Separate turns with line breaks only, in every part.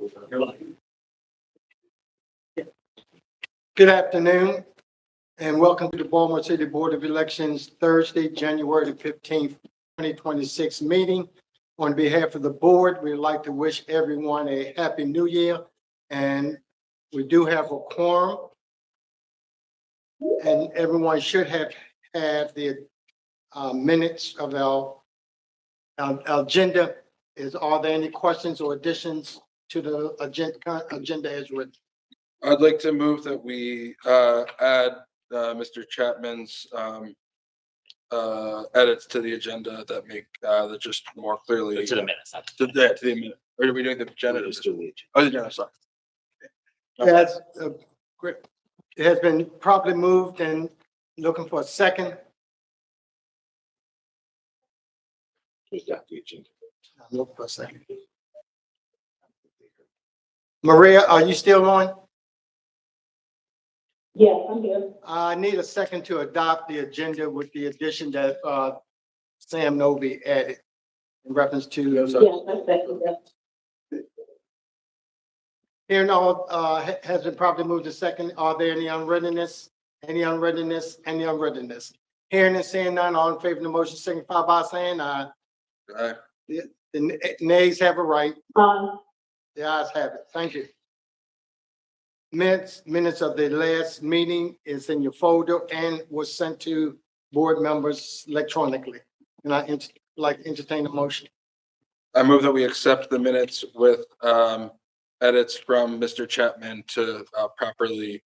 Good afternoon, and welcome to the Baltimore City Board of Elections Thursday, January the 15th, 2026 meeting. On behalf of the board, we'd like to wish everyone a happy new year, and we do have a quorum, and everyone should have the minutes of our agenda. Are there any questions or additions to the agenda as written?
I'd like to move that we add Mr. Chapman's edits to the agenda that make that just more clearly
To the minutes.
to the minute. Or are we doing the agenda?
Just do the agenda.
Oh, the agenda, sorry.
It has been properly moved and looking for a second.
Just got the agenda.
I'm looking for a second. Maria, are you still on?
Yes, I'm here.
I need a second to adopt the agenda with the addition that Sam Novi added in reference to.
Yes, I second that.
Hearing all, has been properly moved to second. Are there any unreadiness? Any unreadiness? Any unreadiness? Hearing and seeing none, all in favor of the motion signify by saying aye.
Aye.
The nays have a right. The ayes have it. Thank you. Minutes of the last meeting is in your folder and was sent to board members electronically. And I like to entertain a motion.
I move that we accept the minutes with edits from Mr. Chapman to properly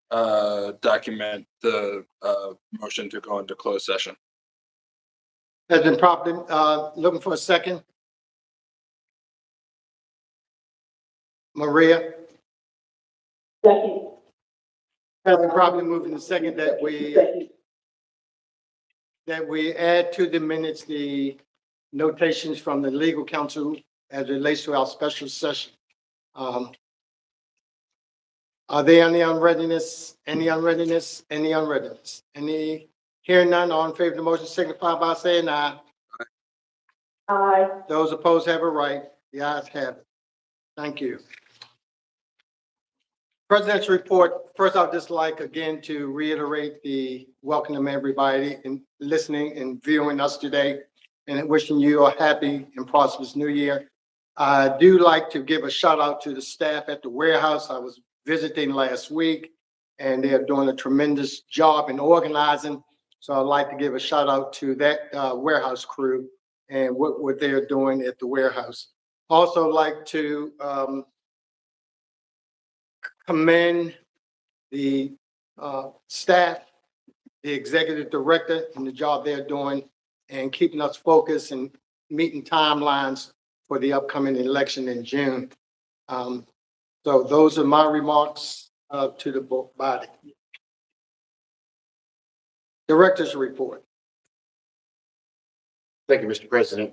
document the motion to go into closed session.
Has been properly looking for a second. Maria.
Second.
Has been properly moving to second that we add to the minutes the notations from the legal counsel as it relates to our special session. Are there any unreadiness? Any unreadiness? Any unreadiness? Any? Hearing none, all in favor of the motion signify by saying aye.
Aye.
Those opposed have a right. The ayes have it. Thank you. President's report. First, I'd just like again to reiterate the welcome everybody and listening and viewing us today and wishing you a happy and prosperous new year. I do like to give a shout out to the staff at the warehouse. I was visiting last week and they are doing a tremendous job in organizing. So I'd like to give a shout out to that warehouse crew and what they're doing at the warehouse. Also like to commend the staff, the executive director, and the job they're doing and keeping us focused and meeting timelines for the upcoming election in June. So those are my remarks to the body. Director's report.
Thank you, Mr. President.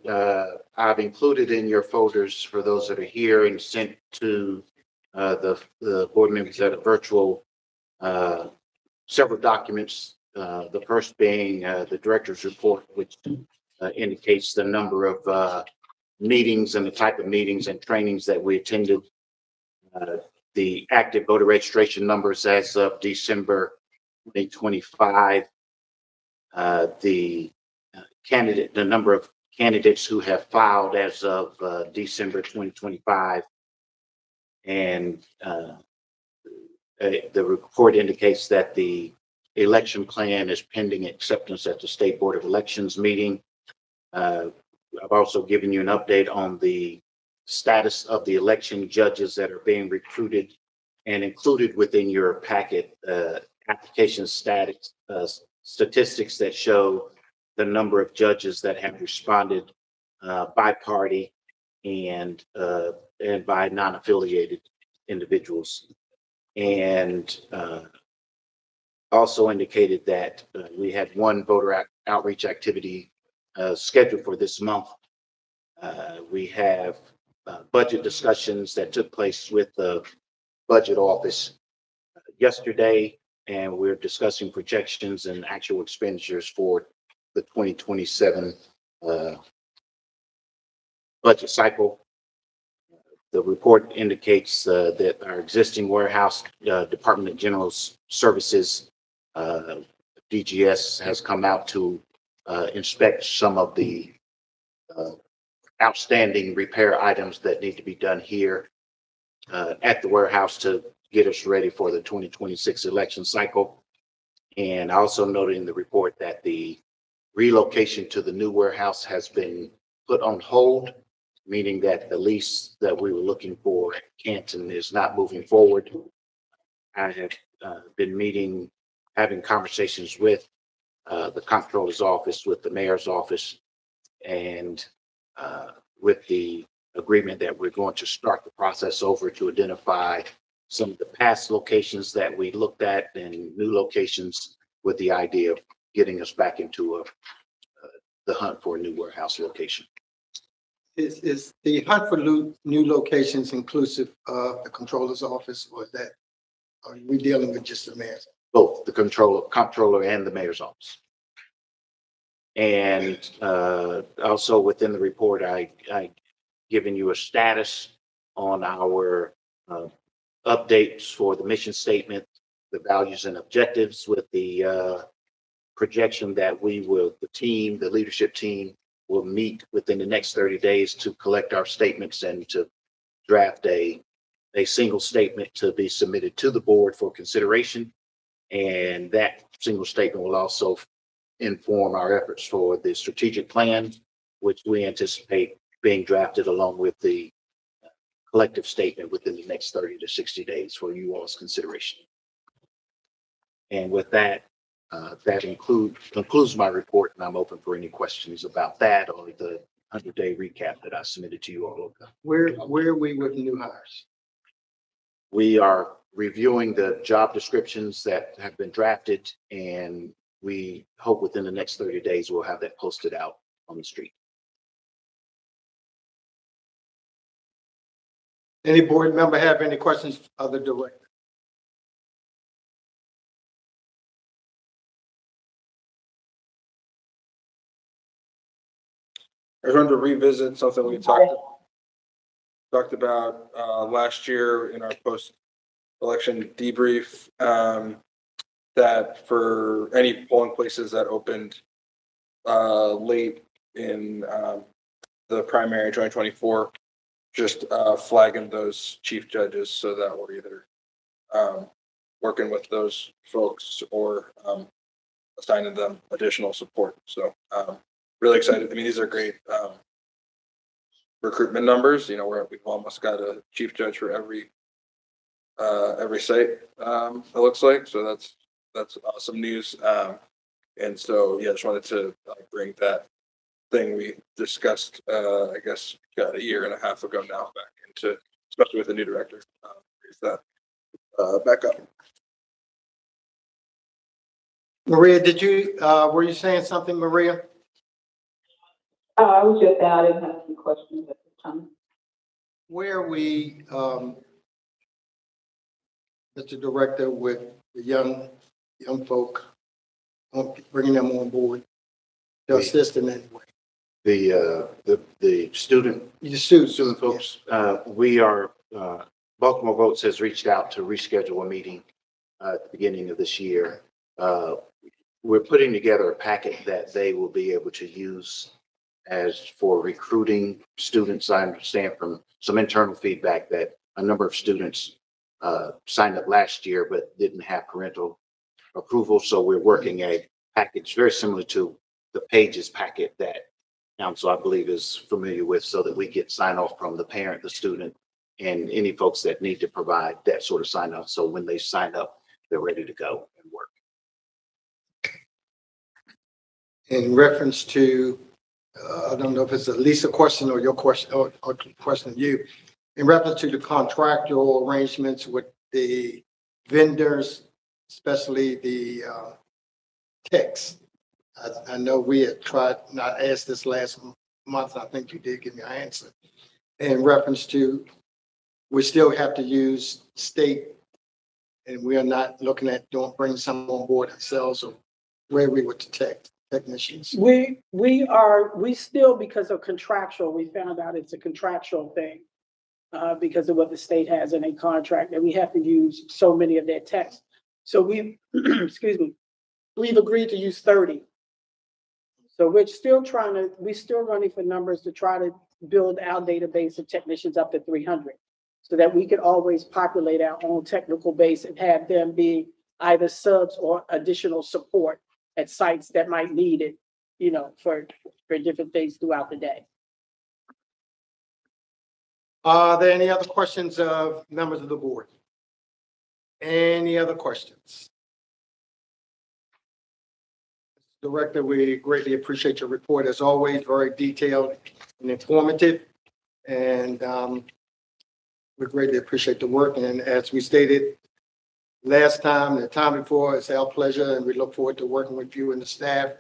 I've included in your folders for those that are here and sent to the board members that are virtual, several documents. The first being the director's report, which indicates the number of meetings and the type of meetings and trainings that we attended. The active voter registration numbers as of December 2025. The number of candidates who have filed as of December 2025. And the report indicates that the election plan is pending acceptance at the State Board of Elections meeting. I've also given you an update on the status of the election judges that are being recruited and included within your packet application status statistics that show the number of judges that have responded by party and by non-affiliated individuals. And also indicated that we had one voter outreach activity scheduled for this month. We have budget discussions that took place with the budget office yesterday, and we're discussing projections and actual expenditures for the 2027 budget cycle. The report indicates that our existing warehouse, Department of General Services, DGS, has come out to inspect some of the outstanding repair items that need to be done here at the warehouse to get us ready for the 2026 election cycle. And I also noted in the report that the relocation to the new warehouse has been put on hold, meaning that the lease that we were looking for at Canton is not moving forward. I have been having conversations with the comptroller's office, with the mayor's office, and with the agreement that we're going to start the process over to identify some of the past locations that we looked at and new locations, with the idea of getting us back into the hunt for a new warehouse location.
Is the hunt for new locations inclusive of the controller's office, or is that, are we dealing with just the mayor's?
Both the comptroller and the mayor's office. And also within the report, I given you a status on our updates for the mission statement, the values and objectives, with the projection that we will, the leadership team will meet within the next 30 days to collect our statements and to draft a single statement to be submitted to the board for consideration. And that single statement will also inform our efforts for the strategic plan, which we anticipate being drafted along with the collective statement within the next 30 to 60 days for you all's consideration. And with that, that concludes my report, and I'm open for any questions about that or the 100-day recap that I submitted to you all.
Where are we with new hires?
We are reviewing the job descriptions that have been drafted, and we hope within the next 30 days we'll have that posted out on the street.
Any board member have any questions of the director?
I just wanted to revisit something we talked about last year in our post-election debrief, that for any polling places that opened late in the primary 2024, just flagging those chief judges so that we're either working with those folks or assigning them additional support. So really excited. I mean, these are great recruitment numbers. You know, we've almost got a chief judge for every site, it looks like. So that's awesome news. And so, yeah, just wanted to bring that thing we discussed, I guess, got a year and a half ago now back into, especially with the new director, raise that back up.
Maria, did you, were you saying something, Maria?
I was just, I didn't have any questions at the time.
Where are we, Mr. Director, with the young folk, bringing them on board to assist in any way?
The student folks, we are, Baltimore Votes has reached out to reschedule a meeting at the beginning of this year. We're putting together a packet that they will be able to use as for recruiting students. I understand from some internal feedback that a number of students signed up last year but didn't have parental approval. So we're working a package very similar to the Pages packet that council, I believe, is familiar with, so that we get sign off from the parent, the student, and any folks that need to provide that sort of sign off. So when they sign up, they're ready to go and work.
In reference to, I don't know if it's a Lisa question or your question or question to you, in reference to the contractual arrangements with the vendors, especially the techs. I know we had tried, not asked this last month. I think you did give me an answer in reference to, we still have to use state, and we are not looking at bring some on board ourselves, or where we with the technicians.
We still, because of contractual, we found out it's a contractual thing. because of what the state has in a contract, and we have to use so many of their texts. So we, excuse me, we've agreed to use 30. So we're still running for numbers to try to build our database of technicians up to 300. So that we could always populate our own technical base and have them be either subs or additional support at sites that might need it, for different things throughout the day.
Are there any other questions of members of the board? Any other questions? Director, we greatly appreciate your report as always, very detailed and informative. And we greatly appreciate the work. And as we stated last time and the time before, it's our pleasure and we look forward to working with you and the staff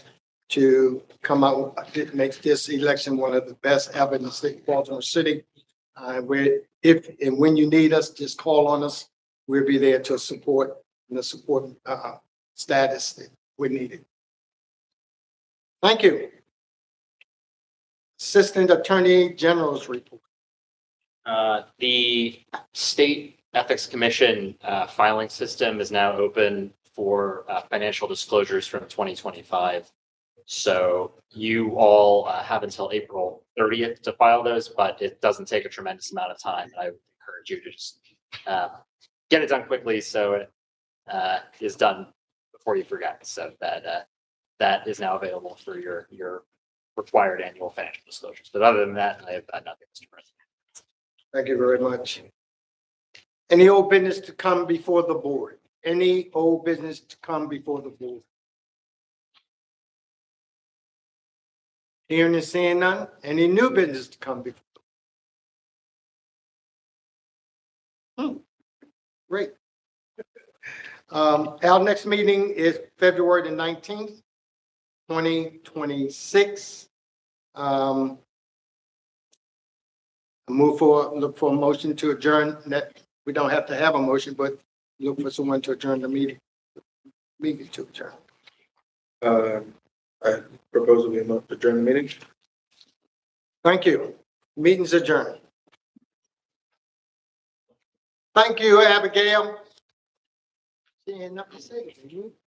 to come out, it makes this election one of the best ever in the state of Baltimore City. If and when you need us, just call on us. We'll be there to support in the support status that we needed. Thank you. Assistant Attorney General's report.
The State Ethics Commission filing system is now open for financial disclosures from 2025. So you all have until April 30th to file those, but it doesn't take a tremendous amount of time. I would encourage you to just get it done quickly so it is done before you forget. So that is now available for your required annual financial disclosures. But other than that, I have nothing, Mr. President.
Thank you very much. Any old business to come before the board? Any old business to come before the board? Hearing and seeing none. Any new business to come before? Great. Our next meeting is February the 19th, 2026. Look for a motion to adjourn. That we don't have to have a motion, but look for someone to adjourn the meeting. Meeting to adjourn.
I propose we adjourn the meeting.
Thank you. Meeting's adjourned. Thank you, Abigail. She had nothing to say.